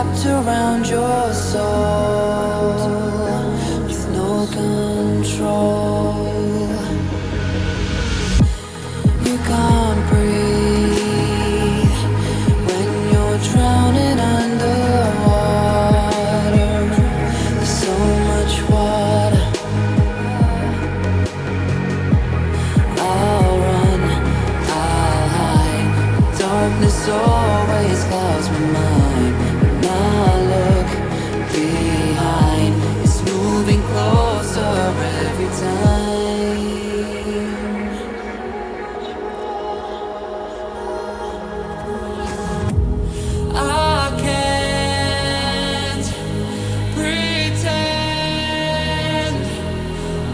wrapped around your soul with no control. You can't breathe when you're drowning underwater. There's so much water. I'll run, I'll hide. Darkness always clouds my mind. When I look behind, it's moving closer every time. I can't pretend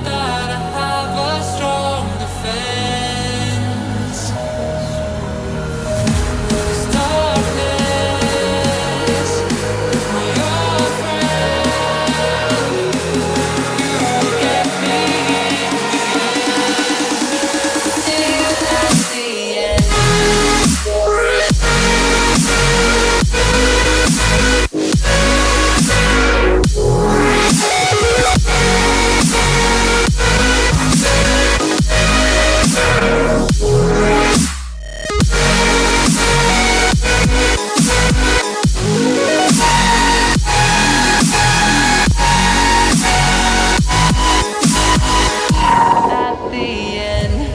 that I have a strong defense. 'Cause darkness, my old friend, you get me till at the end. At the end.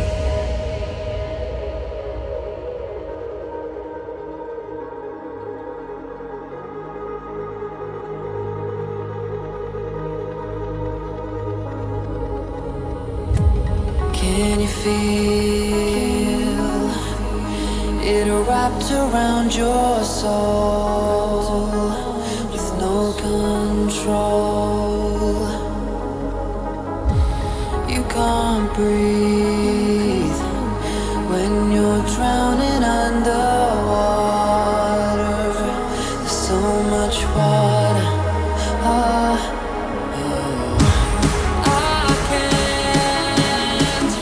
Can you feel it wrapped around your soul with no control? You can't breathe when you're drowning underwater. There's so much water. I can't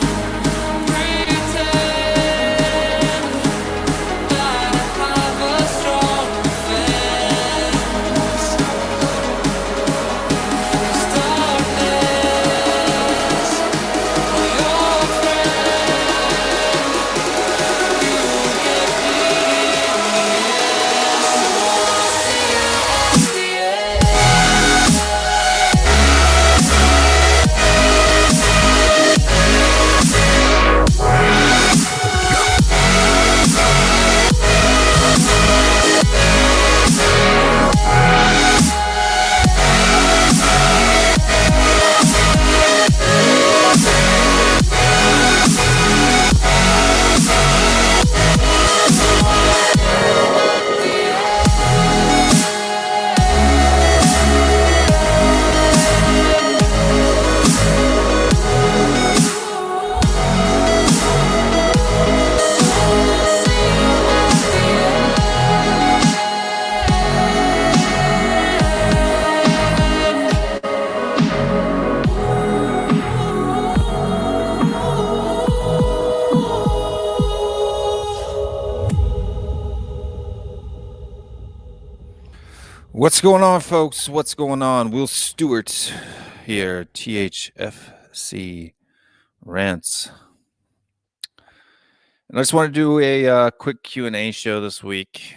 pretend that I have a strong defense. 'Cause darkness, my old friend, you get me till at the end. What's going on, folks? What's going on? Will Stewart here, THFC Rants. And I just want to do a quick Q&A show this week,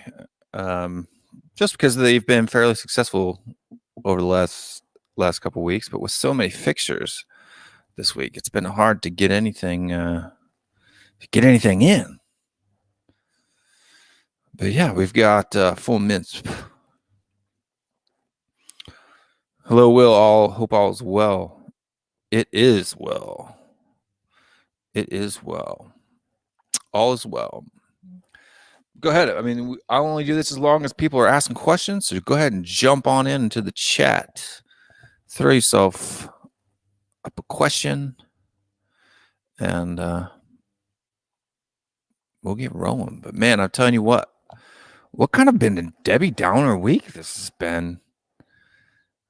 just because they've been fairly successful over the last couple weeks, but with so many fixtures this week, it's been hard to get anything in. But yeah, we've got full mints. Hello, Will. Hope all is well. It is well. It is well. All is well. Go ahead. I mean, I'll only do this as long as people are asking questions. So go ahead and jump on into the chat. Throw yourself up a question, and we'll get rolling. But man, I'm telling you what kind of been a Debbie Downer week this has been.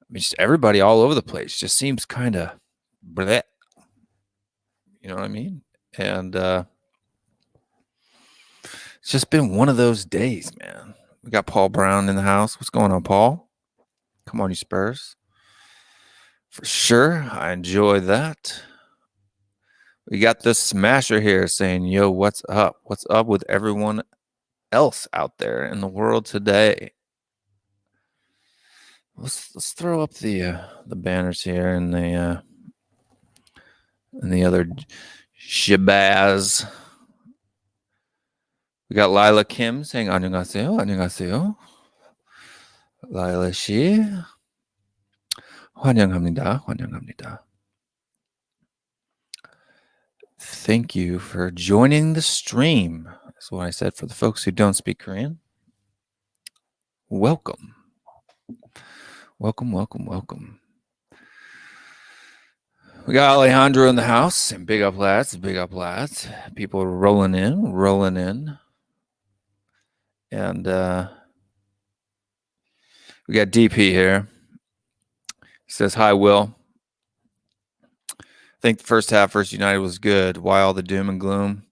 I mean, just everybody all over the place just seems kind of bleh. You know what I mean? And it's just been one of those days, man. We got Paul Brown in the house. What's going on, Paul? Come on, you Spurs. For sure. I enjoy that. We got the Smasher here saying, yo, what's up? What's up with everyone else out there in the world today? Let's throw up the banners here and the other shabazz. We got Lila Kim saying 안녕하세요, 안녕하세요. Lila 씨, 환영합니다, 환영합니다. Thank you for joining the stream. That's what I said for the folks who don't speak Korean. Welcome. Welcome, welcome, welcome. We got Alejandro in the house, and big up lads, big up lads. People rolling in. And we got DP here. He says, hi, Will. I think the first half versus United was good. Why all the doom and gloom?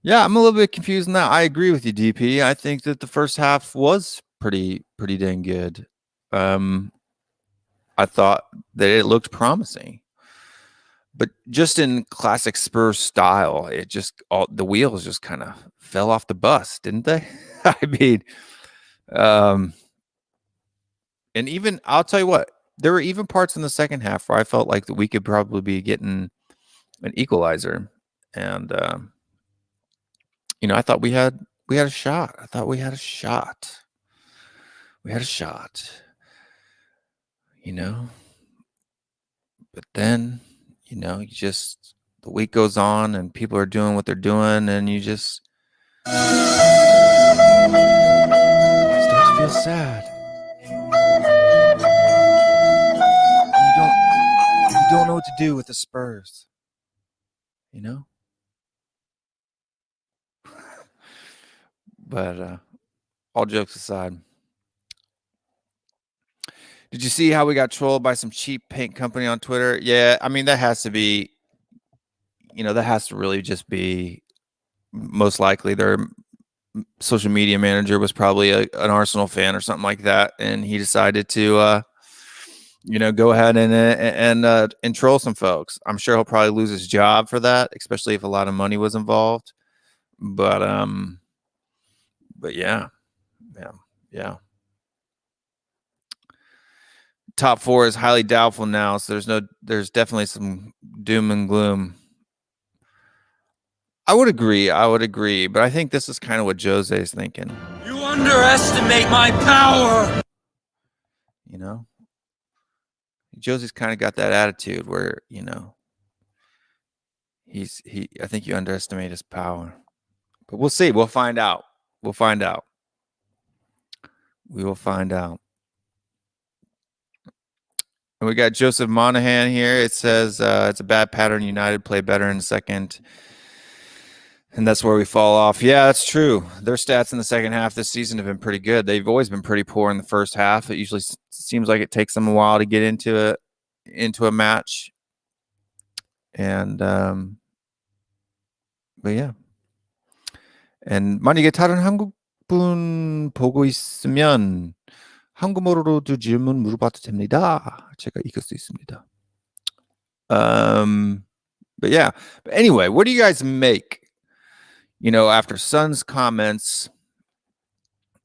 Yeah, I'm a little bit confused on that. I agree with you, DP. I think that the first half was pretty dang good. I thought that it looked promising. But just in classic Spurs style, it just the wheels just kind of fell off the bus, didn't they? I mean, and even I'll tell you what, there were even parts in the second half where I felt like that we could probably be getting an equalizer, and I thought we had a shot. I thought we had a shot. We had a shot. But then. You just, the week goes on and people are doing what they're doing and you just start to feel sad. You don't know what to do with the Spurs. But all jokes aside, did you see how we got trolled by some cheap paint company on Twitter? Yeah, I mean, that has to be, that has to really just be most likely their social media manager was probably an Arsenal fan or something like that. And he decided to, go ahead and troll some folks. I'm sure he'll probably lose his job for that, especially if a lot of money was involved. But yeah. Top 4 is highly doubtful now, so there's definitely some doom and gloom. I would agree, but I think this is kind of what Jose is thinking. You underestimate my power. Jose's kind of got that attitude where, I think you underestimate his power. But we'll see. We'll find out. We will find out. And we got Joseph Monahan here. It says it's a bad pattern. United play better in the second. And that's where we fall off. Yeah, that's true. Their stats in the second half this season have been pretty good. They've always been pretty poor in the first half. It usually seems like it takes them a while to get into a match. And but yeah. And 만약에 다른 한국분 보고 있으면 한국어로도 질문 물어봐도 됩니다. 제가 읽을 수 있습니다. But yeah. But anyway, what do you guys make? After Son's comments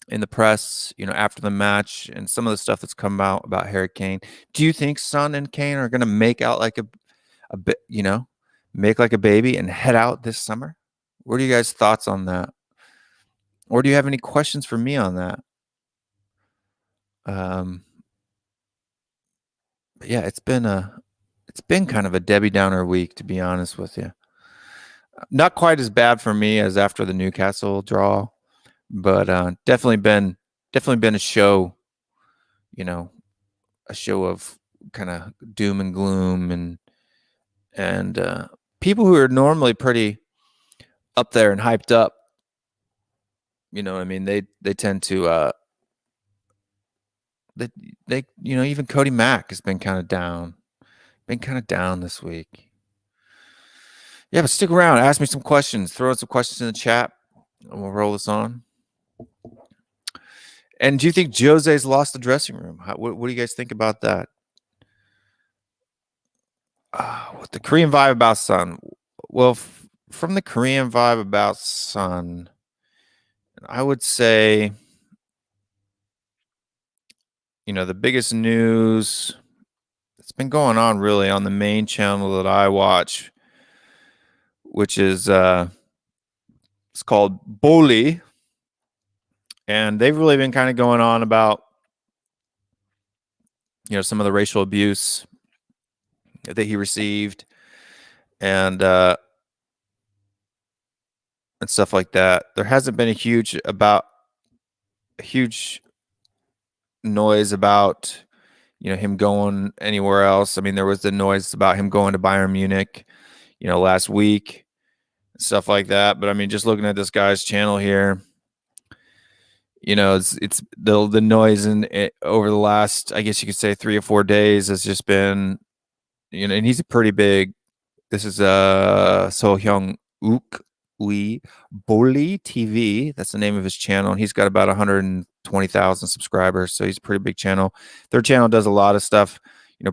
in the press, after the match and some of the stuff that's come out about Harry Kane, do you think Son and Kane are going to make out like a bit, make like a baby and head out this summer? What are you guys' thoughts on that? Or do you have any questions for me on that? But yeah, it's been kind of a Debbie Downer week, to be honest with you. Not quite as bad for me as after the Newcastle draw, but definitely been a show, a show of kind of doom and gloom and people who are normally pretty up there and hyped up. You know what I mean? They tend to they even Cody Mack has been kind of down this week. Yeah, but stick around. Ask me some questions. Throw in some questions in the chat, and we'll roll this on. And do you think Jose's lost the dressing room? What do you guys think about that? What the Korean vibe about Sun? Well, from the Korean vibe about Sun, I would say, the biggest news that's been going on really on the main channel that I watch, which is it's called Boli, and they've really been kind of going on about some of the racial abuse that he received and stuff like that. There hasn't been a huge noise about him going anywhere else. I mean, there was the noise about him going to Bayern Munich, last week, stuff like that. But I mean, just looking at this guy's channel here, it's the noise over the last, I guess you could say, 3 or 4 days has just been, and he's a pretty big. This is Sohyung Uk Lee Boli TV. That's the name of his channel. And he's got about 120,000 subscribers. So he's a pretty big channel. Their channel does a lot of stuff,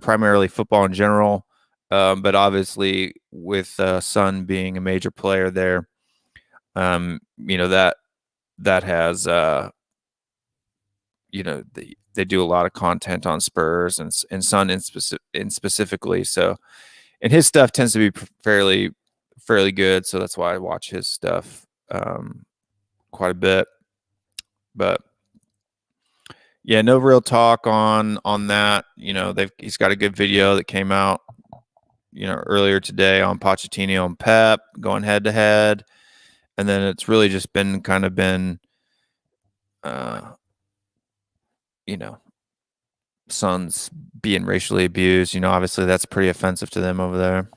primarily football in general. But obviously with Sun being a major player there, that has, they do a lot of content on Spurs and Sun in specifically. So, and his stuff tends to be fairly good, so that's why I watch his stuff quite a bit. But yeah, no real talk on that. He's got a good video that came out earlier today on Pochettino and Pep going head to head, and then it's really just been Sons being racially abused. Obviously that's pretty offensive to them over there.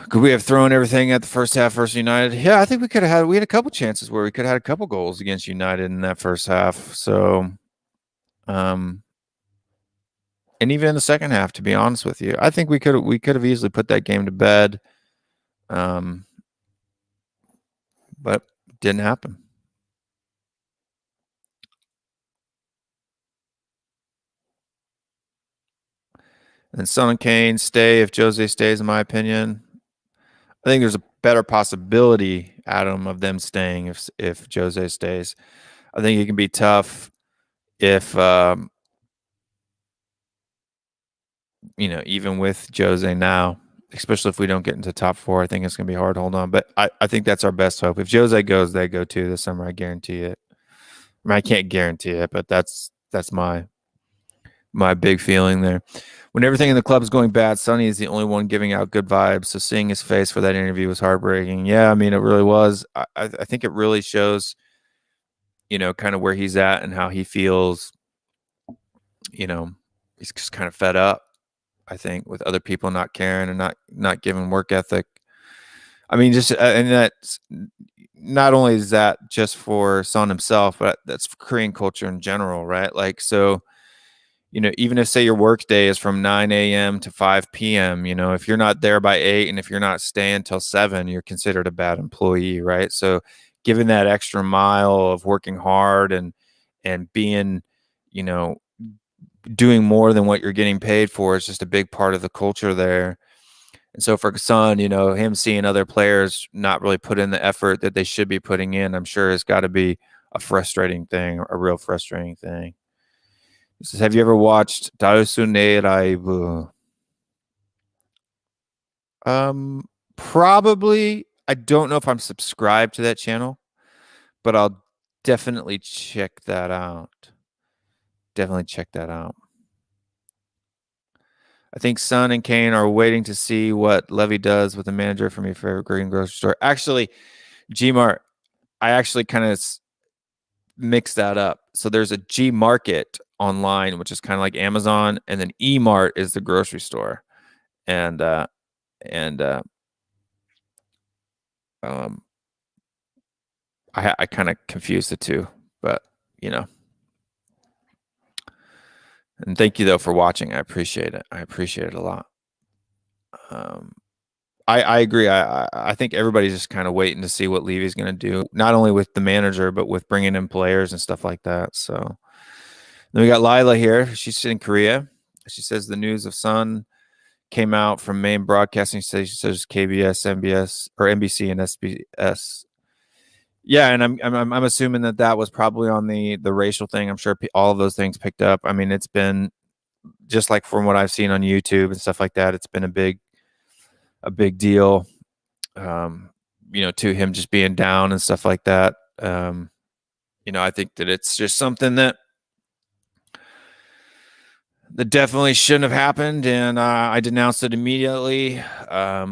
Could we have thrown everything at the first half versus United? Yeah, I think we had a couple chances where we could have had a couple goals against United in that first half. So, and even in the second half, to be honest with you, I think we could have easily put that game to bed. But it didn't happen. And Son and Kane stay if Jose stays, in my opinion. I think there's a better possibility, Adam, of them staying if Jose stays. I think it can be tough if even with Jose now, especially if we don't get into top 4, I think it's going to be hard to hold on. But I think that's our best hope. If Jose goes, they go too this summer. I guarantee it. I mean, I can't guarantee it, but that's my big feeling there. When everything in the club is going bad, Sonny is the only one giving out good vibes. So seeing his face for that interview was heartbreaking. Yeah, I mean, it really was. I think it really shows, kind of where he's at and how he feels. He's just kind of fed up, I think, with other people not caring and not giving work ethic. I mean, just and that's not only is that just for Son himself, but that's for Korean culture in general, right? Like, so. Even if say your work day is from 9 a.m. to 5 p.m., if you're not there by 8 and if you're not staying till 7, you're considered a bad employee, right? So given that extra mile of working hard and being, doing more than what you're getting paid for is just a big part of the culture there. And so for Son, him seeing other players not really put in the effort that they should be putting in, I'm sure has got to be a real frustrating thing. He says, have you ever watched RANT? Probably. I don't know if I'm subscribed to that channel, but I'll definitely check that out. I think Son and Kane are waiting to see what Levy does with the manager from your favorite green grocery store. Actually, Gmart, I actually kind of mix that up. So there's a G Market online, which is kind of like Amazon, and then E Mart is the grocery store, and I kind of confuse the two, but and thank you though for watching. I appreciate it. I appreciate it a lot. I agree. I think everybody's just kind of waiting to see what Levy's going to do, not only with the manager, but with bringing in players and stuff like that. So then we got Lila here. She's in Korea. She says the news of Sun came out from main broadcasting stations such as KBS, MBS, or NBC and SBS. Yeah, and I'm assuming that was probably on the racial thing. I'm sure all of those things picked up. I mean, it's been just like from what I've seen on YouTube and stuff like that. It's been a big deal. To him just being down and stuff like that. I think that it's just something that definitely shouldn't have happened, and I denounced it immediately. I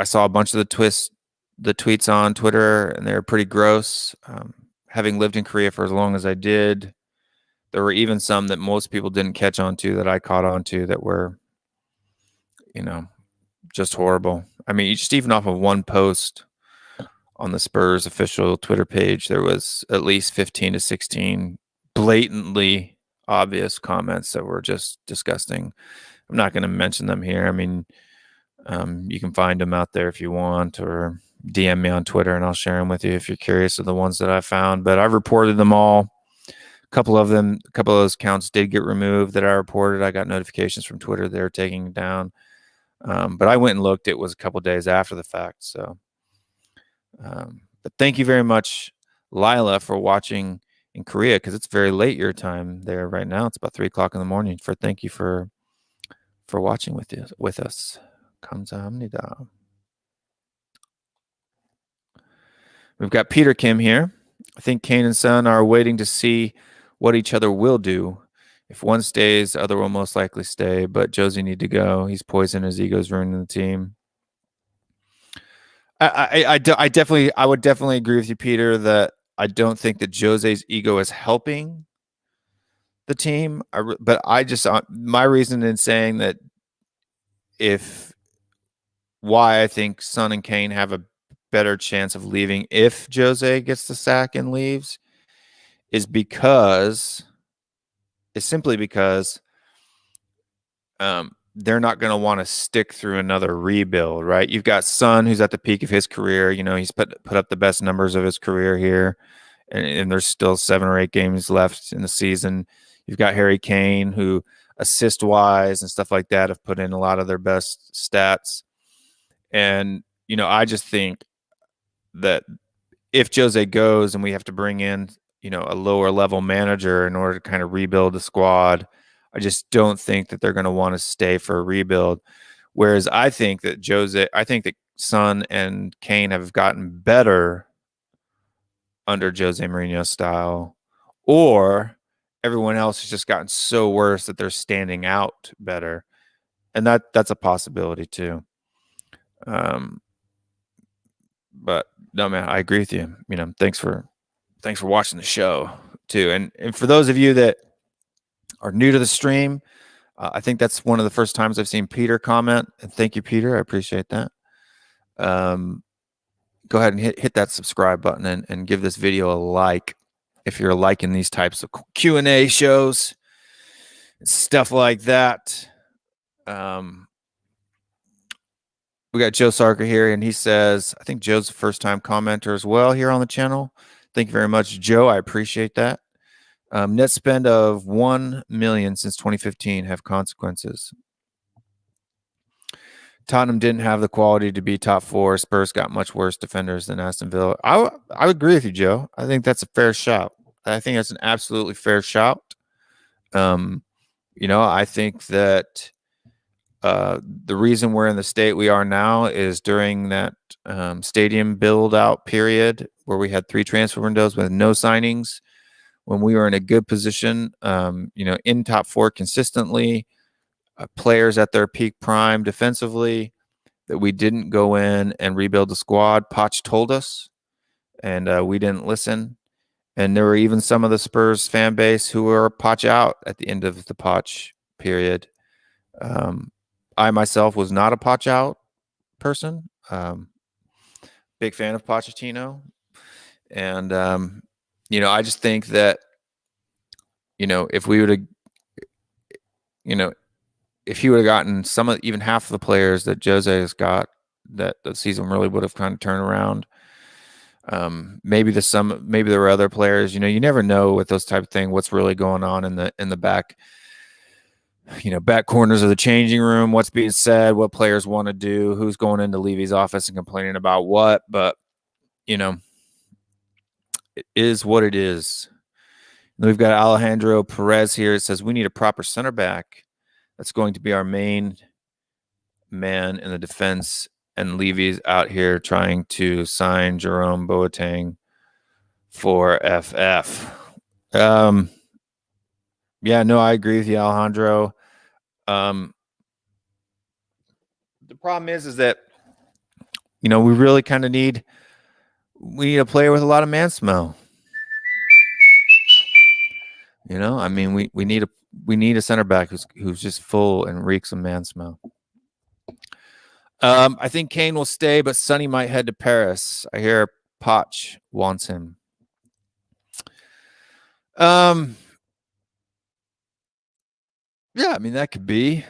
saw a bunch of the tweets on Twitter, and they're pretty gross. Having lived in Korea for as long as I did, there were even some that most people didn't catch on to that I caught on to that were, just horrible. I mean, just even off of one post on the Spurs official Twitter page, there was at least 15 to 16 blatantly obvious comments that were just disgusting. I'm not going to mention them here. I mean, you can find them out there if you want, or DM me on Twitter and I'll share them with you if you're curious of the ones that I found. But I've reported them all. A couple of those accounts did get removed that I reported. I got notifications from Twitter they're taking down. But I went and looked. It was a couple of days after the fact. So, but thank you very much, Lila, for watching in Korea, because it's very late your time there right now. It's about 3:00 in the morning. Thank you for watching with us. 감사합니다. We've got Peter Kim here. I think Kane and Son are waiting to see what each other will do. If one stays, the other will most likely stay, but Josie need to go. He's poison. His ego's ruining the team. I would definitely agree with you, Peter, that I don't think that Jose's ego is helping the team. But my reason in saying that why I think Son and Kane have a better chance of leaving if Jose gets the sack and leaves is simply because they're not going to want to stick through another rebuild, right? You've got Son, who's at the peak of his career. He's put up the best numbers of his career here, and there's still 7 or 8 games left in the season. You've got Harry Kane, who assist-wise and stuff like that have put in a lot of their best stats. And, I just think that if Jose goes and we have to bring in, a lower level manager in order to kind of rebuild the squad, I just don't think that they're going to want to stay for a rebuild. Whereas I think that Son and Kane have gotten better under Jose Mourinho's style, or everyone else has just gotten so worse that they're standing out better. And that's a possibility too. But no, man, I agree with you. Thanks for watching the show too. And for those of you that are new to the stream, I think that's one of the first times I've seen Peter comment. And thank you, Peter. I appreciate that. Go ahead and hit that subscribe button and give this video a like if you're liking these types of Q&A shows and stuff like that. We got Joe Sarker here, and he says, I think Joe's a first-time commenter as well here on the channel. Thank you very much, Joe. I appreciate that. Net spend of $1 million since 2015 have consequences. Tottenham didn't have the quality to be top 4. Spurs got much worse defenders than Aston Villa. I agree with you, Joe. I think that's a fair shout. I think that's an absolutely fair shout. I think that the reason we're in the state we are now is during that stadium build-out period where we had 3 transfer windows with no signings, when we were in a good position, in top 4 consistently, players at their peak prime defensively, that we didn't go in and rebuild the squad. Poch told us, and we didn't listen. And there were even some of the Spurs fan base who were Poch out at the end of the Poch period. I myself was not a Poch out person. Big fan of Pochettino. And, I just think that, if we would have, if he would have gotten even half of the players that Jose has got, that the season really would have kind of turned around. Maybe there were other players. You never know with those type of things what's really going on in the back. Back corners of the changing room, what's being said, what players want to do, who's going into Levy's office and complaining about what. But it is what it is. And we've got Alejandro Perez here. It says we need a proper center back that's going to be our main man in the defense. And Levy's out here trying to sign Jerome Boateng for FF. Yeah, no, I agree with you, Alejandro. The problem is that we really kind of need a player with a lot of man smell. I mean, we need a center back who's just full and reeks of man smell. I think Kane will stay, but Sonny might head to Paris. I hear Poch wants him. Yeah, I mean, that could be.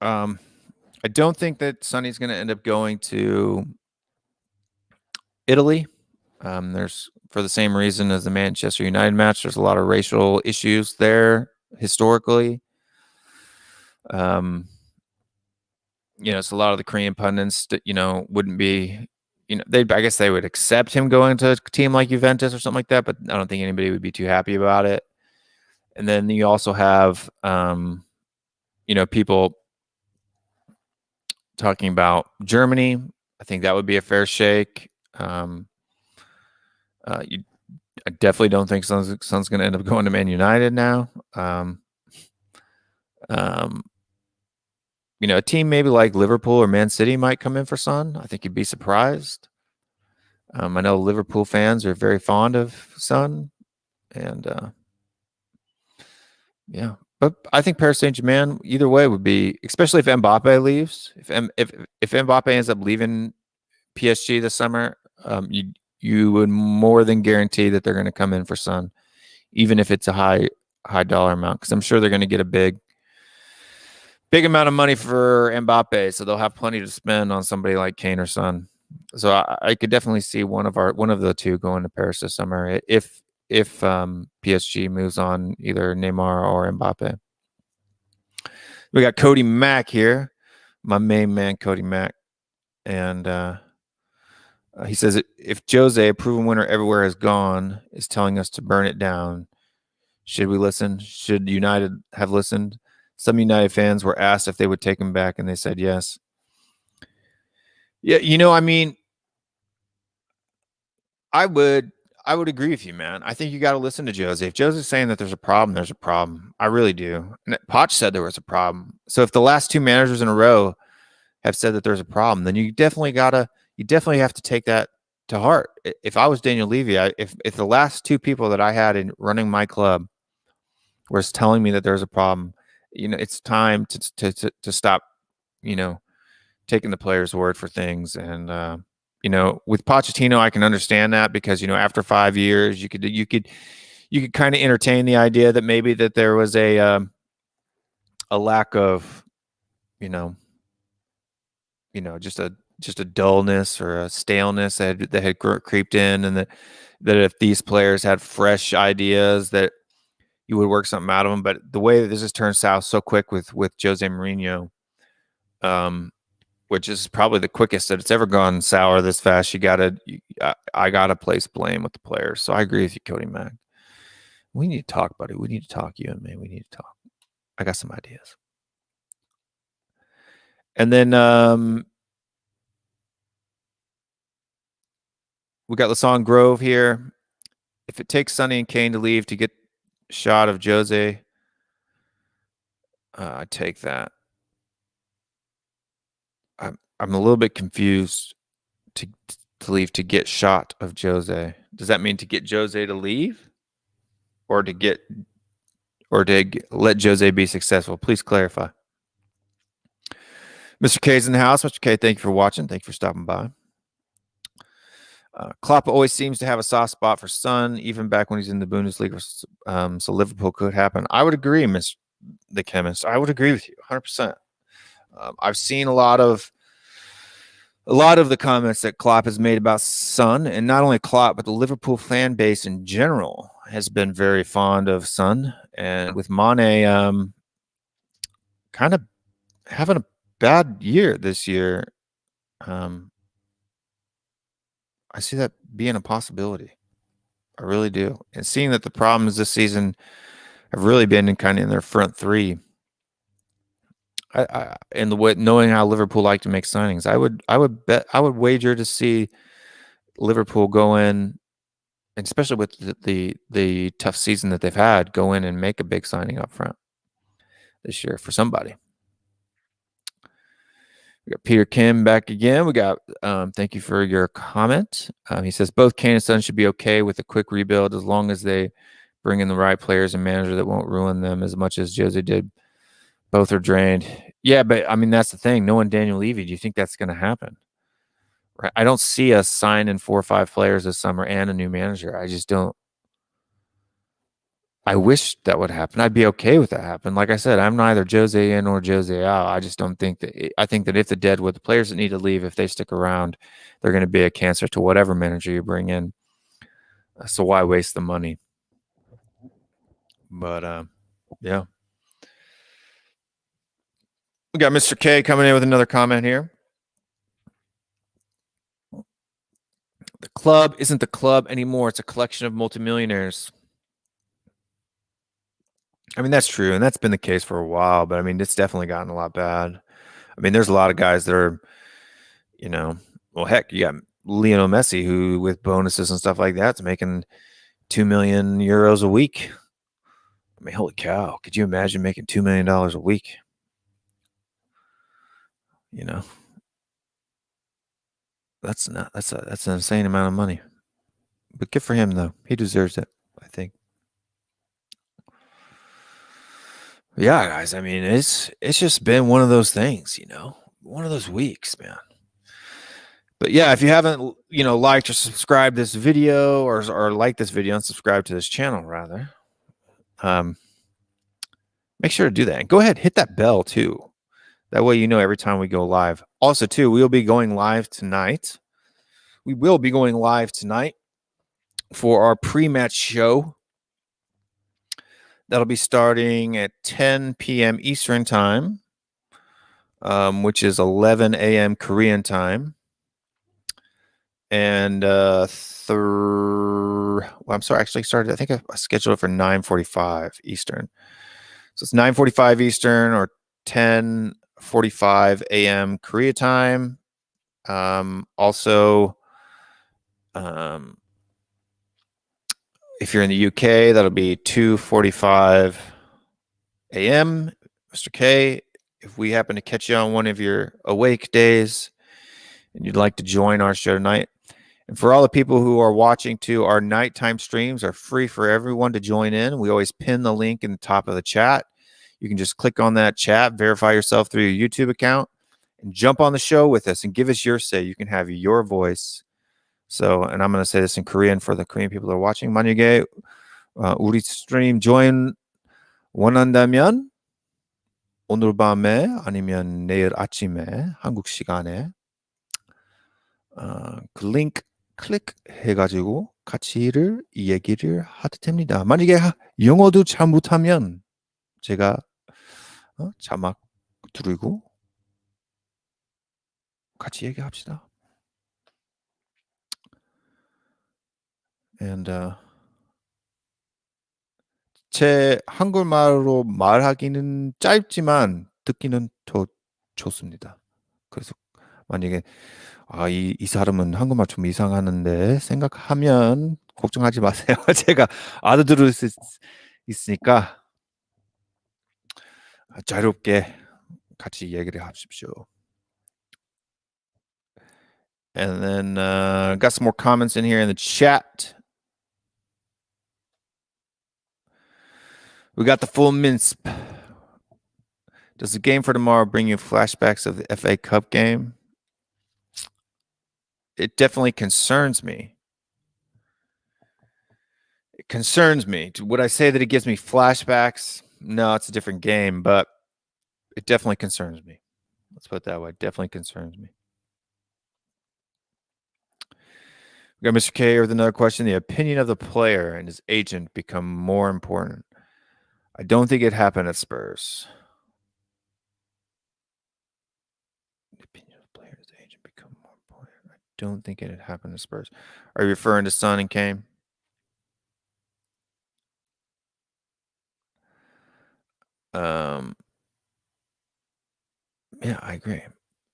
I don't think that Sonny's going to end up going to Italy. There's, for the same reason as the Manchester United match, there's a lot of racial issues there historically. So a lot of the Korean pundits that, wouldn't be, I guess they would accept him going to a team like Juventus or something like that, but I don't think anybody would be too happy about it. And then you also have, people talking about Germany. I think that would be a fair shake. I definitely don't think Son's going to end up going to Man United now. A team maybe like Liverpool or Man City might come in for Son. I think you'd be surprised. I know Liverpool fans are very fond of Son, and yeah. But I think Paris Saint-Germain, either way, would be, especially if Mbappe leaves. If Mbappe ends up leaving PSG this summer, you would more than guarantee that they're going to come in for Son, even if it's a high dollar amount, because I'm sure they're going to get a big amount of money for Mbappe, so they'll have plenty to spend on somebody like Kane or Son. So I could definitely see one of the two going to Paris this summer if PSG moves on either Neymar or Mbappe. We got Cody Mack here, my main man, Cody Mack, and he says if Jose, a proven winner everywhere, is gone, is telling us to burn it down, should we listen? Should United have listened? Some United fans were asked if they would take him back, and they said yes. Yeah, I mean, I would agree with you, man. I think you got to listen to Jose. If Jose's saying that there's a problem, there's a problem. I really do. And Poch said there was a problem. So if the last two managers in a row have said that there's a problem, then you definitely have to take that to heart. If I was Daniel Levy, if the last two people that I had in running my club was telling me that there's a problem, it's time to stop, taking the player's word for things. And with Pochettino, I can understand that because after 5 years, you could kind of entertain the idea that maybe that there was a lack of, just a dullness or a staleness that had creeped in, and that if these players had fresh ideas that you would work something out of them. But the way that this has turned south so quick with Jose Mourinho, which is probably the quickest that it's ever gone sour this fast, I gotta place blame with the players. So I agree with you, Cody Mack. We need to talk, buddy. We need to talk, you and me. We need to talk. I got some ideas. And then we got Lasan Grove here. If it takes Sonny and Kane to leave to get a shot of Jose, I take that. I'm a little bit confused to leave to get shot of Jose. Does that mean to get Jose to leave, or to let Jose be successful? Please clarify. Mr. K's in the house. Mr. K, thank you for watching. Thank you for stopping by. Klopp always seems to have a soft spot for Son, even back when he's in the Bundesliga. So Liverpool could happen. I would agree, Mr. the chemist. I would agree with you 100%. I've seen a lot of the comments that Klopp has made about Son, and not only Klopp, but the Liverpool fan base in general has been very fond of Son. And with Mane kind of having a bad year this year, I see that being a possibility. I really do. And seeing that the problems this season have really been in their front three, and the way, knowing how Liverpool like to make signings, I would wager to see Liverpool go in, and especially with the tough season that they've had, go in and make a big signing up front this year for somebody. We got Peter Kim back again. We got thank you for your comment. He says both Kane and Son should be okay with a quick rebuild as long as they bring in the right players and manager that won't ruin them as much as Jose did. Both are drained. Yeah, but I mean that's the thing. Knowing Daniel Levy, do you think that's going to happen? Right? I don't see us signing 4 or 5 players this summer and a new manager. I just don't. I wish that would happen. I'd be okay with that happen. Like I said, I'm neither Jose in or Jose out. I just don't think that. I think that if the deadwood, the players that need to leave, if they stick around, they're going to be a cancer to whatever manager you bring in. So why waste the money? But yeah. We got Mr. K coming in with another comment here. The club isn't the club anymore. It's a collection of multimillionaires. I mean, that's true, and that's been the case for a while, but I mean, it's definitely gotten a lot bad. I mean, there's a lot of guys that are, well, heck, you got Lionel Messi, who with bonuses and stuff like that is making 2 million euros a week. I mean, holy cow. Could you imagine making $2 million a week? That's an insane amount of money. But good for him, though. He deserves it, I think. Yeah, guys. I mean, it's just been one of those things, one of those weeks, man. But yeah, if you haven't, liked or subscribed this video or liked this video and subscribe to this channel, rather, make sure to do that. And go ahead, hit that bell too. That way, every time we go live. Also, too, we'll be going live tonight. We will be going live tonight for our pre-match show. That'll be starting at 10 p.m. Eastern time, which is 11 a.m. Korean time. And I'm sorry, actually started, I think I scheduled it for 9:45 Eastern. So it's 9:45 Eastern or 10:45 a.m. Korea time. Also, if you're in the UK, that'll be 2:45 a.m. Mr. K, if we happen to catch you on one of your awake days and you'd like to join our show tonight. And for all the people who are watching too, our nighttime streams are free for everyone to join in. We always pin the link in the top of the chat. You can just click on that chat, verify yourself through your YouTube account, and jump on the show with us and give us your say. You can have your voice. So, and I'm going to say this in Korean for the Korean people that are watching. 만약에 우리 스트림 join 원한다면 오늘 밤에 아니면 내일 아침에 한국 시간에 그 링크 클릭해가지고 같이를 얘기를 하도 됩니다. 만약에 영어도 잘 못하면 제가 자막 두르고 같이 얘기합시다. And 제 한국말로 말하기는 짧지만 듣기는 더 좋습니다. 그래서 만약에 이 사람은 한국말 좀 이상하는데 생각하면 걱정하지 마세요. 제가 알아들을 수 있으니까 자유롭게 같이 얘기를 하십시오. And then got some more comments in here in the chat. We got the full mince. Does the game for tomorrow bring you flashbacks of the FA Cup game? It definitely concerns me. It concerns me. Would I say that it gives me flashbacks? No, it's a different game, but it definitely concerns me. Let's put it that way. It definitely concerns me. We got Mr. K with another question. The opinion of the player and his agent become more important. I don't think it happened at Spurs. The opinion of the player and his agent become more important. I don't think it had happened at Spurs. Are you referring to Son and Kane? Yeah, I agree.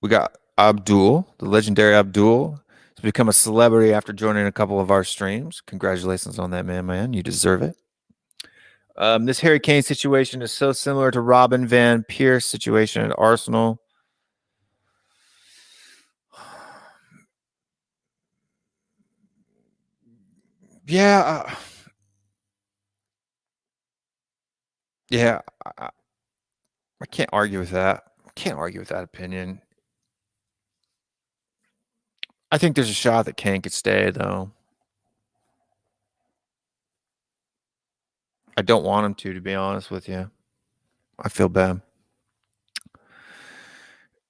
We got Abdul, the legendary Abdul. He's become a celebrity after joining a couple of our streams. Congratulations on that, man. You deserve it. This Harry Kane situation is so similar to Robin Van Persie situation at Arsenal. Yeah. Yeah. I can't argue with that. I can't argue with that opinion. I think there's a shot that Kane could stay, though. I don't want him to be honest with you. I feel bad.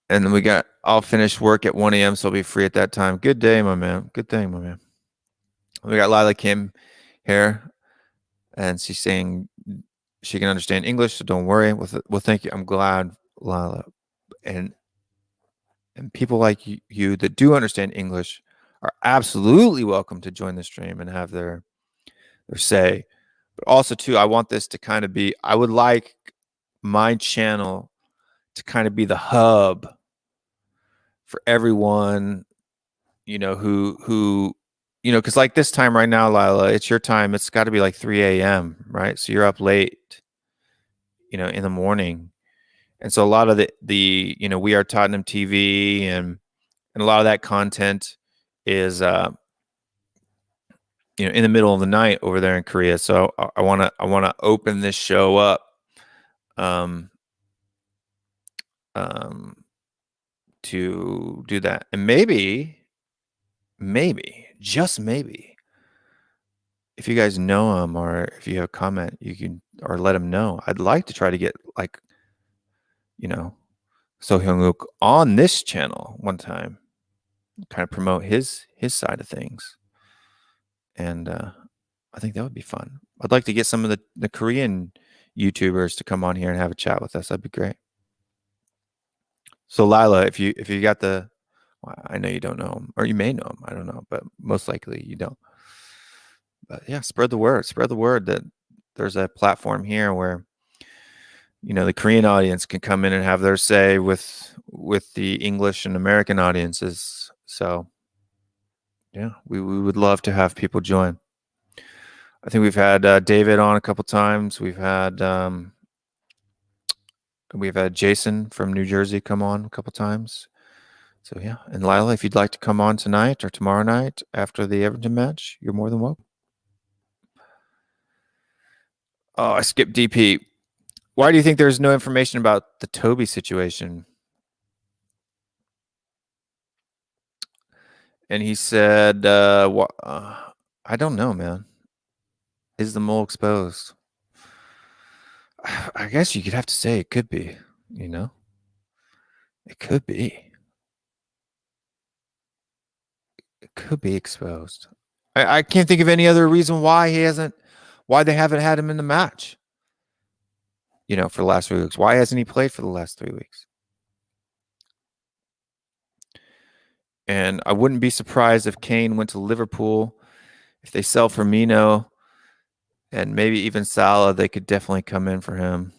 And then I'll finish work at 1 a.m., so I'll be free at that time. Good day, my man. Good thing, my man. We got Lila Kim here, and she's saying she can understand English, so don't worry. Well, thank you. I'm glad, Lila. And people like you that do understand English are absolutely welcome to join the stream and have their say. But also, too, I want this to kind of be, I would like my channel to kind of be the hub for everyone, who because like this time right now, Lila, it's your time. It's got to be like 3 a.m., right? So you're up late, in the morning. And so a lot of the We Are Tottenham TV and a lot of that content is, in the middle of the night over there in Korea. So I want to open this show up, to do that. And maybe, just maybe, if you guys know him or if you have a comment, you can, or let him know. I'd like to try to get So Hyung-wook on this channel one time, kind of promote his side of things. And I think that would be fun. I'd like to get some of the Korean YouTubers to come on here and have a chat with us. That'd be great. So Lila, if you got well, I know you don't know him, or you may know him. I don't know, but most likely you don't. But yeah, spread the word. Spread the word that there's a platform here where the Korean audience can come in and have their say with the English and American audiences. So yeah, we would love to have people join. I think we've had David on a couple times. We've had Jason from New Jersey come on a couple times. So yeah, and Lila, if you'd like to come on tonight or tomorrow night after the Everton match, you're more than welcome. Oh, I skipped DP. Why do you think there's no information about the Toby situation? And he said, I don't know, man. Is the mole exposed? I guess you could have to say it could be, It could be. It could be exposed. I can't think of any other reason why they haven't had him in the match, for the last 3 weeks. Why hasn't he played for the last 3 weeks? And I wouldn't be surprised if Kane went to Liverpool. If they sell Firmino and maybe even Salah, they could definitely come in for him.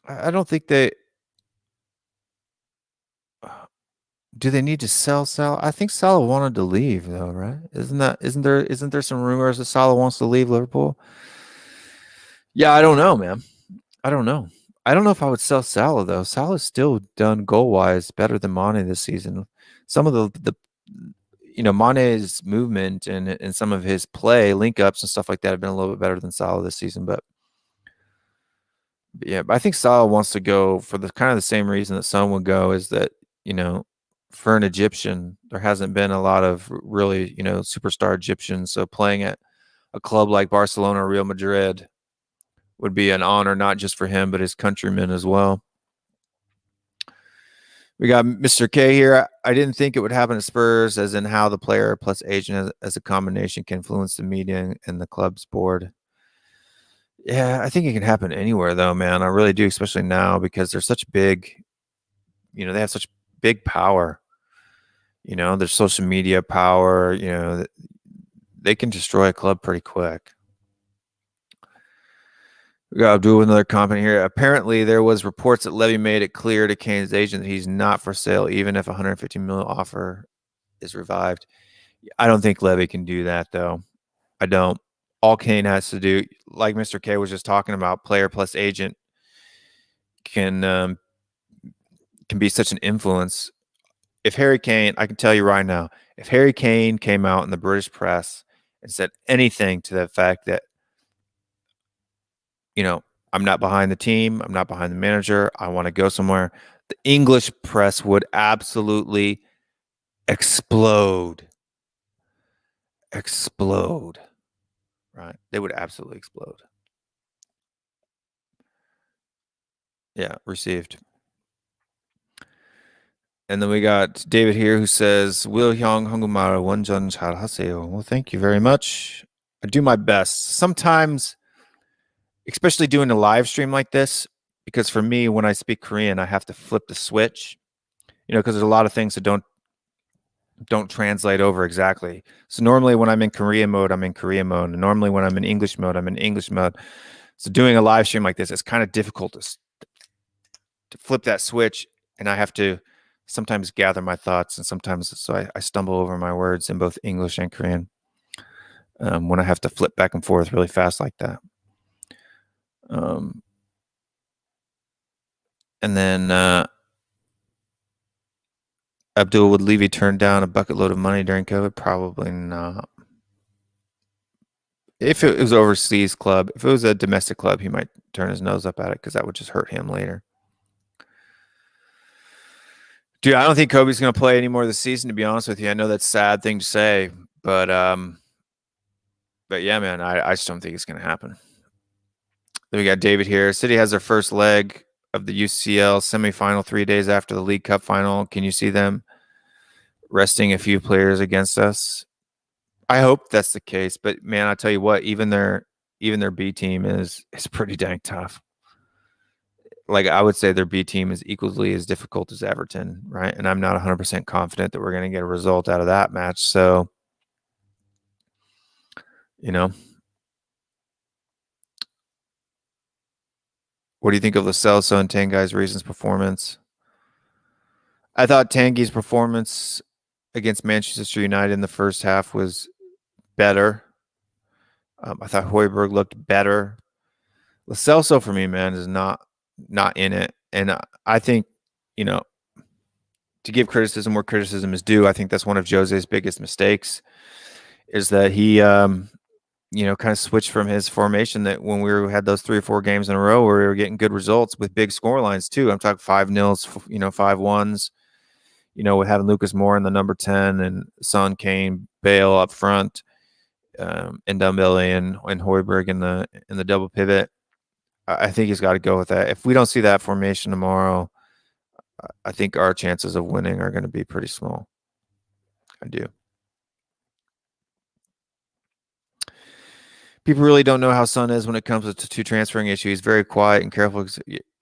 I don't think they... Do they need to sell Salah? I think Salah wanted to leave, though, right? Isn't there some rumors that Salah wants to leave Liverpool? Yeah, I don't know, man. I don't know. I don't know if I would sell Salah, though. Salah's still done goal-wise better than Mane this season. Some of the Mane's movement and some of his play, link-ups and stuff like that have been a little bit better than Salah this season. But yeah, I think Salah wants to go for the kind of the same reason that Son would go, is that, for an Egyptian, there hasn't been a lot of really, superstar Egyptians. So playing at a club like Barcelona or Real Madrid would be an honor, not just for him, but his countrymen as well. We got Mr. K here. I didn't think it would happen at Spurs, as in how the player plus agent as a combination can influence the media and the club's board. Yeah, I think it can happen anywhere, though, man. I really do, especially now, because they're such big, they have such big power. Their social media power, they can destroy a club pretty quick. We got Abdul with another comment here. Apparently, there was reports that Levy made it clear to Kane's agent that he's not for sale, even if a $150 million offer is revived. I don't think Levy can do that, though. I don't. All Kane has to do, like Mr. K was just talking about, player plus agent can be such an influence. If Harry Kane, I can tell you right now, if Harry Kane came out in the British press and said anything to the fact that, I'm not behind the team, I'm not behind the manager, I want to go somewhere, the English press would absolutely explode. Right? They would absolutely explode. Yeah, received. And then we got David here who says, Will Hyung 한국말 완전 잘하세요. Well, thank you very much. I do my best. Sometimes, especially doing a live stream like this, because for me, when I speak Korean, I have to flip the switch, because there's a lot of things that don't translate over exactly. So normally when I'm in Korean mode, I'm in Korean mode. And normally when I'm in English mode, I'm in English mode. So doing a live stream like this, it's kind of difficult to flip that switch. And I have to sometimes gather my thoughts, and sometimes I stumble over my words in both English and Korean when I have to flip back and forth really fast like that. And then Abdul, would Levy turn down a bucket load of money during COVID? Probably not. If it was overseas club, if it was a domestic club, he might turn his nose up at it because that would just hurt him later. Dude, I don't think Kobe's going to play any more this season, to be honest with you. I know that's a sad thing to say, but yeah, man, I just don't think it's going to happen. Then we got David here. City has their first leg of the UCL semifinal 3 days after the League Cup final. Can you see them resting a few players against us? I hope that's the case, but man, I'll tell you what, even their B team is pretty dang tough. Like, I would say their B team is equally as difficult as Everton, right? And I'm not 100% confident that we're going to get a result out of that match. So, what do you think of Lo Celso and Tangai's recent performance? I thought Tanguy's performance against Manchester United in the first half was better. I thought Højbjerg looked better. Lo Celso, for me, man, is not in it. And I think, to give criticism where criticism is due, I think that's one of Jose's biggest mistakes, is that he, kind of switched from his formation that when we had those 3 or 4 games in a row where we were getting good results with big score lines too. I'm talking 5-0s, 5-1s, with having Lucas Moura in the number 10 and Son, Kane, Bale up front, and Ndombele and Højbjerg in the double pivot. I think he's got to go with that. If we don't see that formation tomorrow, I think our chances of winning are going to be pretty small. I do. People really don't know how Son is when it comes to transferring issues. He's very quiet and careful.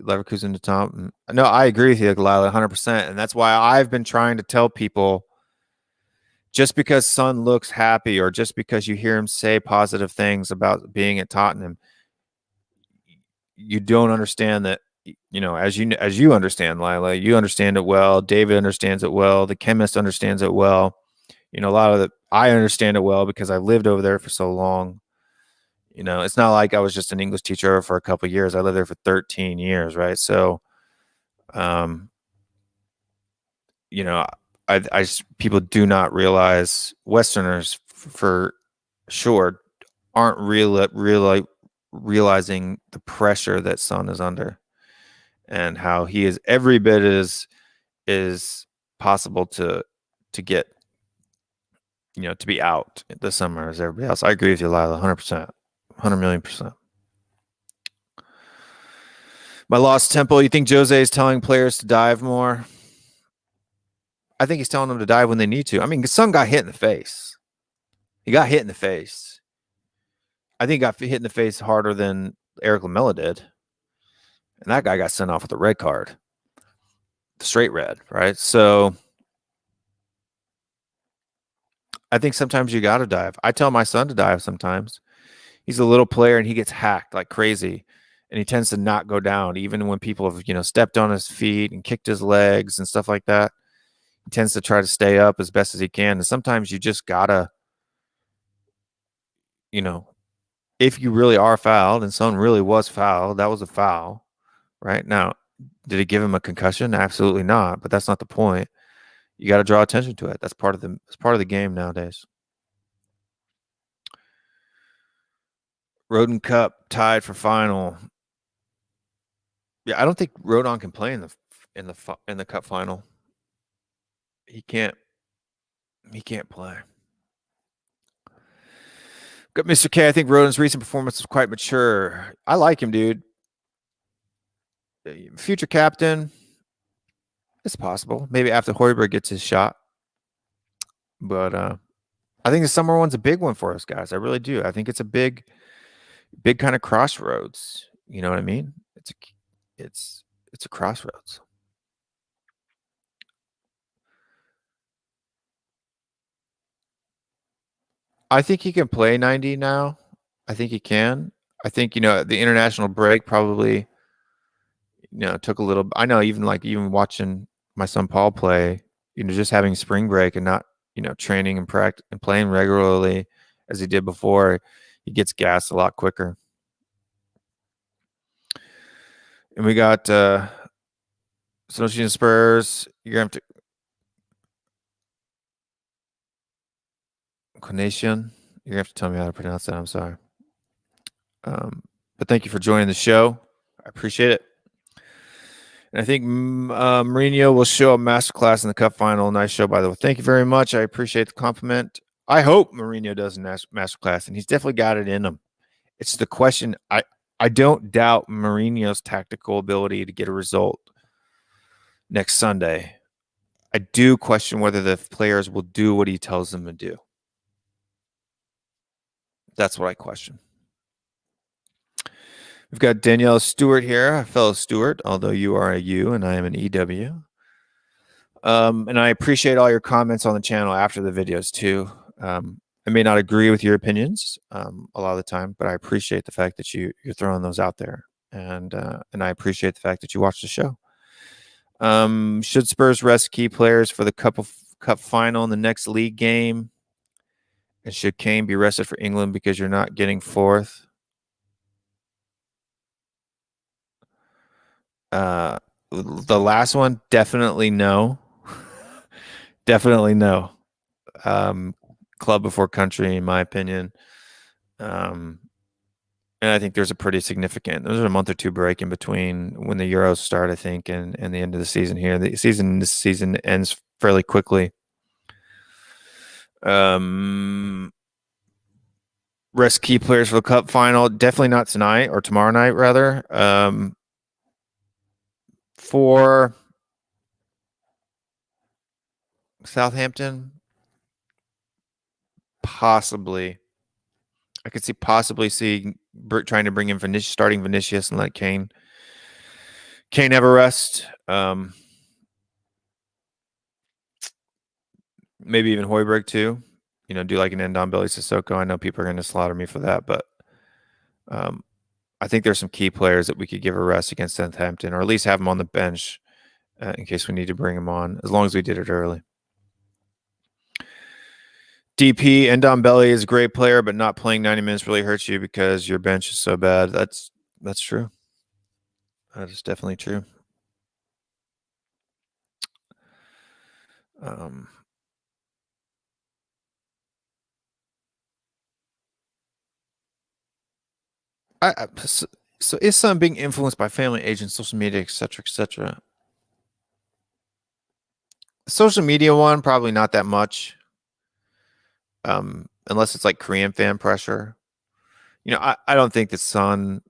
Leverkusen to Tom. No, I agree with you, Lila, 100%. And that's why I've been trying to tell people, just because Son looks happy or just because you hear him say positive things about being at Tottenham, you don't understand that, as you understand, Lila, you understand it well. David understands it well. The chemist understands it well. I understand it well because I lived over there for so long. It's not like I was just an English teacher for a couple of years. I lived there for 13 years, right? So, people do not realize, Westerners for sure aren't realizing the pressure that Son is under and how he is every bit is possible to get, to be out this summer as everybody else. I agree with you, Lila, 100%, 100 million %. My lost tempo. You think Jose is telling players to dive more? I think he's telling them to dive when they need to. I mean, Son got hit in the face. He got hit in the face. I think he got hit in the face harder than Eric Lamela did. And that guy got sent off with a red card. Straight red, right? So I think sometimes you got to dive. I tell my son to dive sometimes. He's a little player and he gets hacked like crazy. And he tends to not go down, even when people have, stepped on his feet and kicked his legs and stuff like that. He tends to try to stay up as best as he can. And sometimes you just gotta, if you really are fouled, and Son really was fouled, that was a foul, right? Now, did it give him a concussion? Absolutely not. But that's not the point. You got to draw attention to it. That's part of the game nowadays. Rodon Cup tied for final. Yeah, I don't think Rodon can play in the Cup final. He can't play. Got Mr. K. I think Rodon's recent performance was quite mature. I like him, dude. Future captain. It's possible. Maybe after Højbjerg gets his shot. But I think the summer one's a big one for us guys. I really do. I think it's a big kind of crossroads. You know what I mean? It's a crossroads. I think he can play 90 now. I think he can. I think, the international break probably, took a little. I know even watching my son Paul play, just having spring break and not, training and practice and playing regularly as he did before, he gets gassed a lot quicker. And we got Tottenham Spurs. You're going to have to Conation. You're going to have to tell me how to pronounce that. I'm sorry. But thank you for joining the show. I appreciate it. And I think Mourinho will show a masterclass in the Cup final. Nice show, by the way. Thank you very much. I appreciate the compliment. I hope Mourinho does a masterclass, and he's definitely got it in him. It's the question. I don't doubt Mourinho's tactical ability to get a result next Sunday. I do question whether the players will do what he tells them to do. That's what I question. We've got Danielle Stewart here, a fellow Stewart, although you are a U and I am an EW. And I appreciate all your comments on the channel after the videos too. I may not agree with your opinions a lot of the time, but I appreciate the fact that you're throwing those out there. And I appreciate the fact that you watch the show. Should Spurs rest key players for the Cup final in the next league game? And should Kane be rested for England because you're not getting fourth? The last one, definitely no. Definitely no. Club before country, in my opinion. And I think there's a month or two break in between when the Euros start, I think, and the end of the season here. This season ends fairly quickly. Rest key players for the Cup final. Definitely not tonight or tomorrow night, rather. For Southampton, possibly. I could possibly see trying to bring in starting Vinicius and let Kane have a rest. Maybe even Højbjerg too. Do like an Ndombele Sissoko. I know people are going to slaughter me for that, but I think there's some key players that we could give a rest against Southampton, or at least have them on the bench in case we need to bring them on, as long as we did it early. DP, Ndombele is a great player, but not playing 90 minutes really hurts you because your bench is so bad. That's true. That is definitely true. So is Son being influenced by family, agents, social media, etc., etc.? Social media one, probably not that much. Unless it's like Korean fan pressure. I don't think the Son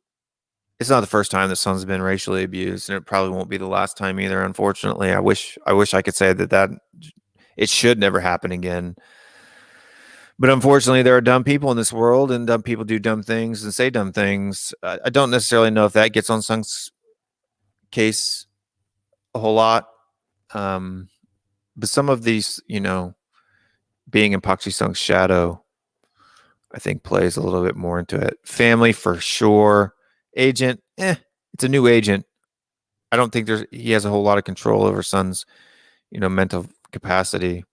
it's not the first time the son's been racially abused, and it probably won't be the last time either. Unfortunately, I wish I could say that it should never happen again. But unfortunately, there are dumb people in this world, and dumb people do dumb things and say dumb things. I don't necessarily know if that gets on Sung's case a whole lot. But some of these, being in Park Ji-sung's shadow, I think plays a little bit more into it. Family for sure. Agent, it's a new agent. I don't think he has a whole lot of control over Son's, mental capacity.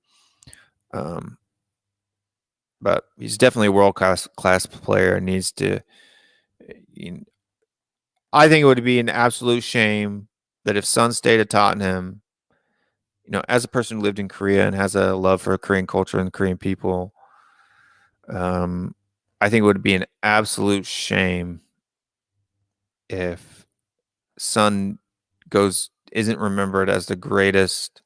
But he's definitely a world class player and needs to. I think it would be an absolute shame that if Son stayed at Tottenham, as a person who lived in Korea and has a love for Korean culture and the Korean people, I think it would be an absolute shame if Son isn't remembered as the greatest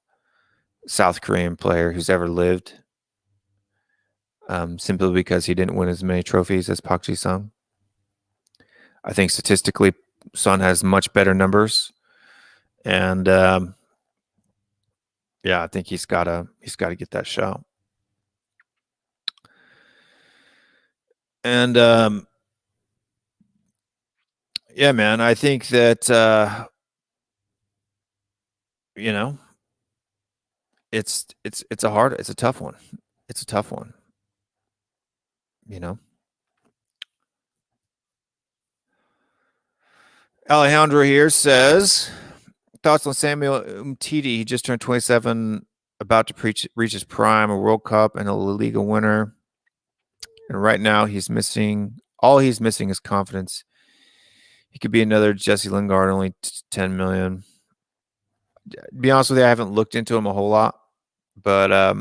South Korean player who's ever lived, simply because he didn't win as many trophies as Park Ji-sung. I think statistically, Son has much better numbers, and I think he's got to get that shot. And man, I think that it's a tough one. It's a tough one. Alejandro here says, thoughts on Samuel Umtiti. He just turned 27, about to reach his prime, a World Cup and a La Liga winner. And right now all he's missing is confidence. He could be another Jesse Lingard, only 10 million. To be honest with you, I haven't looked into him a whole lot, but I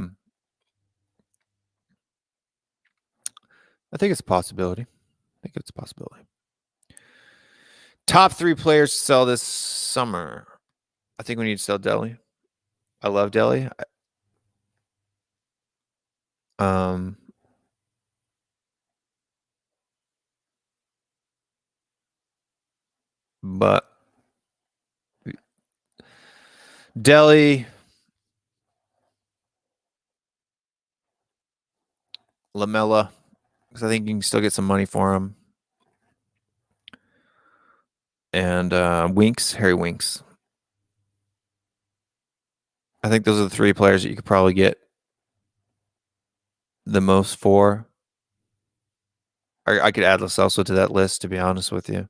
think it's a possibility. Top 3 players to sell this summer. I think we need to sell Delhi. I love Delhi. But Delhi, Lamella, because I think you can still get some money for him. And Harry Winks. I think those are the 3 players that you could probably get the most for. I could add Lo Celso to that list, to be honest with you.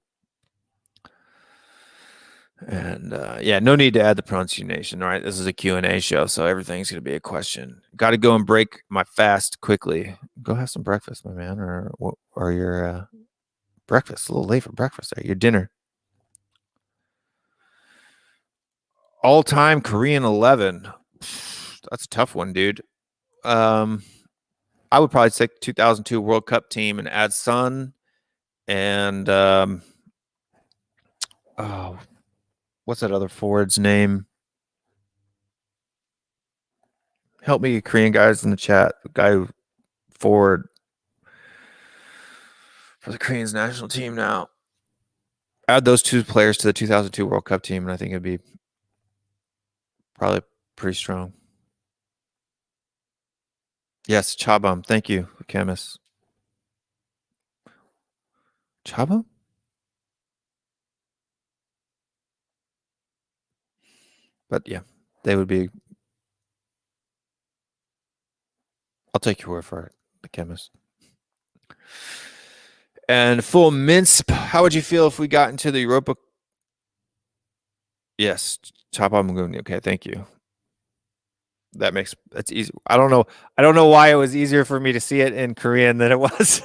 And no need to add the pronunciation, right? This is a Q&A show, so everything's going to be a question. Got to go and break my fast quickly. Go have some breakfast, my man, or your breakfast. A little late for breakfast there. Your dinner. All-time Korean 11. That's a tough one, dude. I would probably take 2002 World Cup team and add Son and what's that other forward's name? Help me, Korean guys in the chat. The guy who forward for the Koreans national team now. Add those 2 players to the 2002 World Cup team, and I think it'd be probably pretty strong. Yes, Chabam. Thank you, Chemist. Chabam? But yeah, they would be. I'll take your word for it, the Chemist. And Full Mince, how would you feel if we got into the Europa? Yes, Chabam. Okay, thank you. That's easy. I don't know why it was easier for me to see it in Korean than it was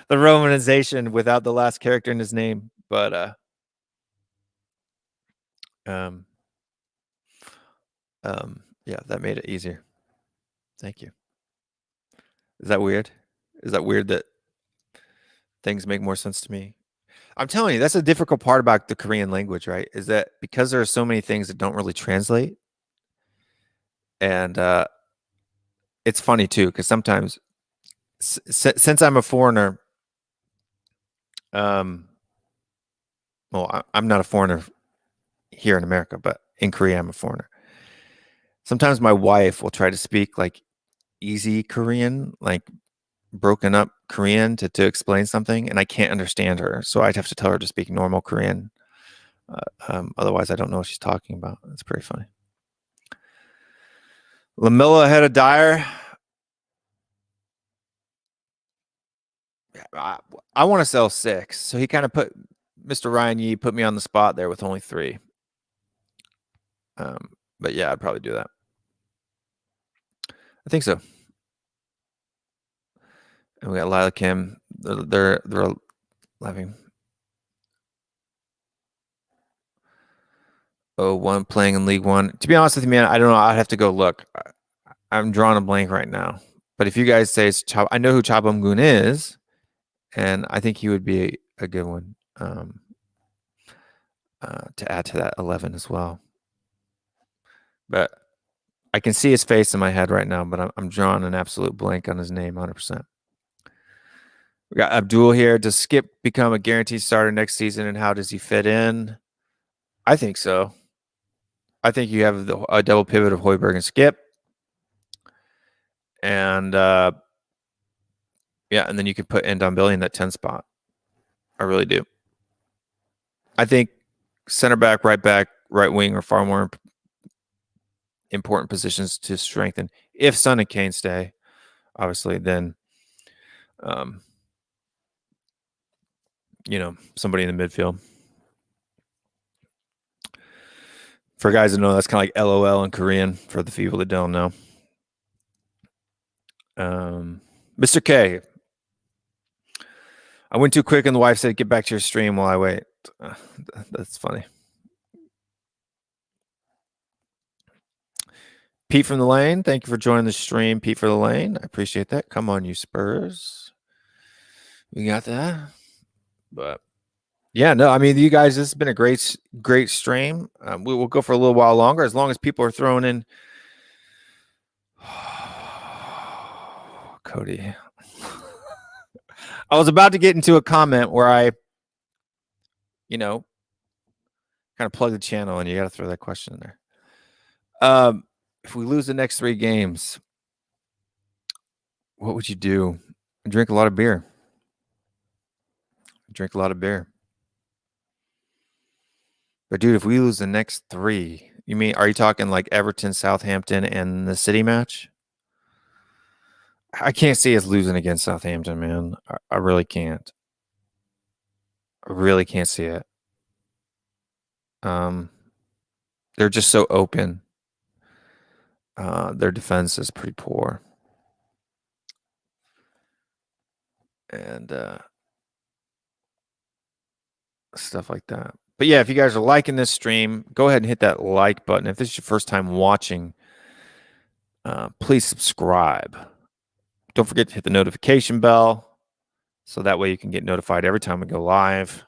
the romanization without the last character in his name. But that made it easier. Thank you. Is that weird? Is that weird that things make more sense to me? I'm telling you, that's a difficult part about the Korean language, right? Is that because there are so many things that don't really translate. And it's funny too, because sometimes since I'm a foreigner, Well, I'm not a foreigner here in America, but in Korea, I'm a foreigner. Sometimes my wife will try to speak like easy Korean, like broken up Korean to explain something, and I can't understand her. So I'd have to tell her to speak normal Korean. Otherwise, I don't know what she's talking about. It's pretty funny. Lamilla had a Dyer. I want to sell 6. So he kind of Mr. Ryan Yee put me on the spot there with only 3. But yeah, I'd probably do that. I think so. And we got Lila Kim. They're laughing. Oh, one playing in League One. To be honest with you, man, I don't know. I'd have to go look. I'm drawing a blank right now. But if you guys say it's I know who Cha Bum-gun is, and I think he would be a good one to add to that 11 as well. But I can see his face in my head right now, but I'm drawing an absolute blank on his name, 100%. We got Abdul here. Does Skip become a guaranteed starter next season, and how does he fit in? I think so. I think you have a double pivot of Højbjerg and Skip. And yeah, and then you could put Ndombele in that 10 spot. I really do. I think center back, right wing are far more important positions to strengthen. If Son and Kane stay, obviously, then somebody in the midfield. For guys that know, that's kind of like LOL in Korean for the people that don't know. Mr. K. I went too quick and the wife said, get back to your stream while I wait. That's funny. Pete from the Lane, thank you for joining the stream. Pete for the Lane, I appreciate that. Come on, you Spurs. We got that. But yeah, no, I mean, you guys, this has been a great stream. We will go for a little while longer as long as people are throwing in. Cody. I was about to get into a comment where I, kind of plug the channel, and you got to throw that question in there. If we lose the next 3 games, what would you do? Drink a lot of beer. Drink a lot of beer. But dude, if we lose the next 3, are you talking like Everton, Southampton, and the City match? I can't see us losing against Southampton, man. I really can't. I really can't see it. They're just so open. Their defense is pretty poor. And stuff like that. But yeah, if you guys are liking this stream, go ahead and hit that like button. If this is your first time watching, please subscribe. Don't forget to hit the notification bell so that way you can get notified every time we go live.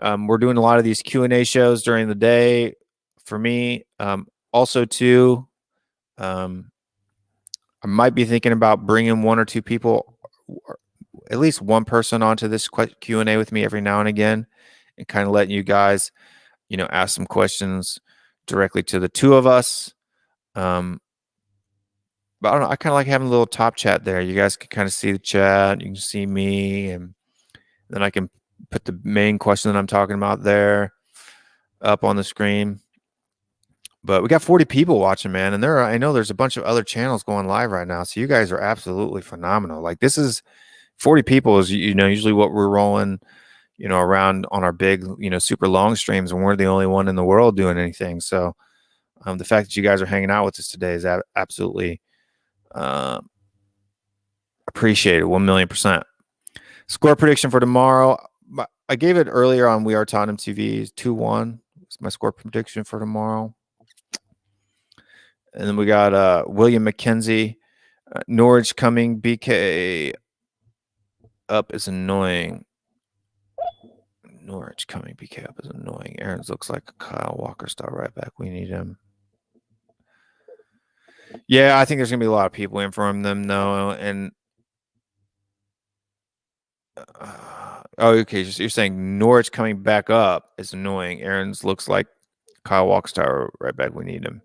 We're doing a lot of these Q&A shows during the day for me. Also, too, I might be thinking about bringing 1 or 2 people, or at least one person onto this Q&A with me every now and again, and kind of letting you guys, ask some questions directly to the 2 of us. But I don't know. I kind of like having a little top chat there. You guys can kind of see the chat. You can see me, and then I can put the main question that I'm talking about there up on the screen. But we got 40 people watching, man. And I know there's a bunch of other channels going live right now. So you guys are absolutely phenomenal. Like, this is 40 people is, usually what we're rolling, around on our big, super long streams, and we're the only one in the world doing anything. So the fact that you guys are hanging out with us today is absolutely appreciated. 1,000,000%. Score prediction for tomorrow. I gave it earlier on We Are Tottenham TV. 2-1. It's my score prediction for tomorrow. And then we got William McKenzie. Norwich coming. BK up is annoying. Norwich coming. BK up is annoying. Aaron's looks like a Kyle Walker style right back. We need him. Yeah, I think there's going to be a lot of people in from them, though. And Oh, okay. You're saying Norwich coming back up is annoying. Aaron's looks like Kyle Walker's Tower right back. We need him.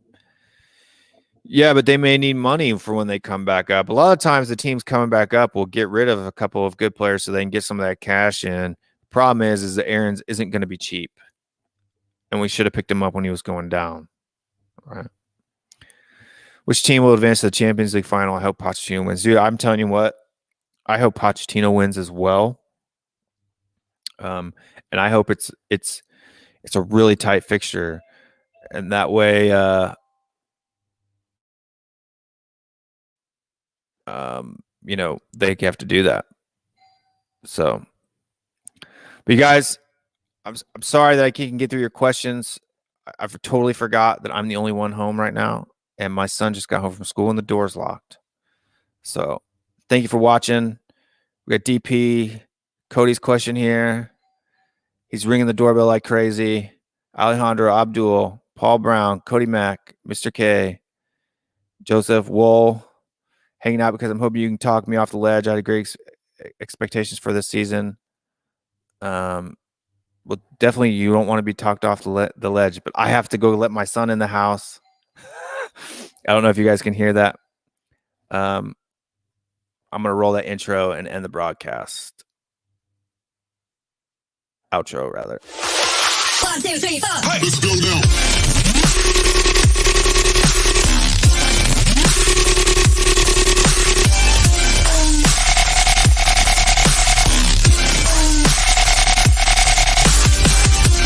Yeah, but they may need money for when they come back up. A lot of times the teams coming back up will get rid of a couple of good players so they can get some of that cash in. The problem is that Aaron's isn't going to be cheap. And we should have picked him up when he was going down. All right. Which team will advance to the Champions League final? I hope Pochettino wins. Dude, I'm telling you what, I hope Pochettino wins as well. And I hope it's a really tight fixture. And that way, they have to do that. So, but you guys, I'm sorry that I can't get through your questions. I've totally forgot that I'm the only one home right now, and my son just got home from school and the door's locked. So, thank you for watching. We got DP, Cody's question here. He's ringing the doorbell like crazy. Alejandro, Abdul, Paul Brown, Cody Mack, Mr. K, Joseph Wool, hanging out because I'm hoping you can talk me off the ledge. I had great expectations for this season. Well, definitely you don't want to be talked off the ledge, but I have to go let my son in the house. I don't know if you guys can hear that. I'm going to roll that intro and end the broadcast. Outro, rather. 1, 2, 3, 4. Let's go now.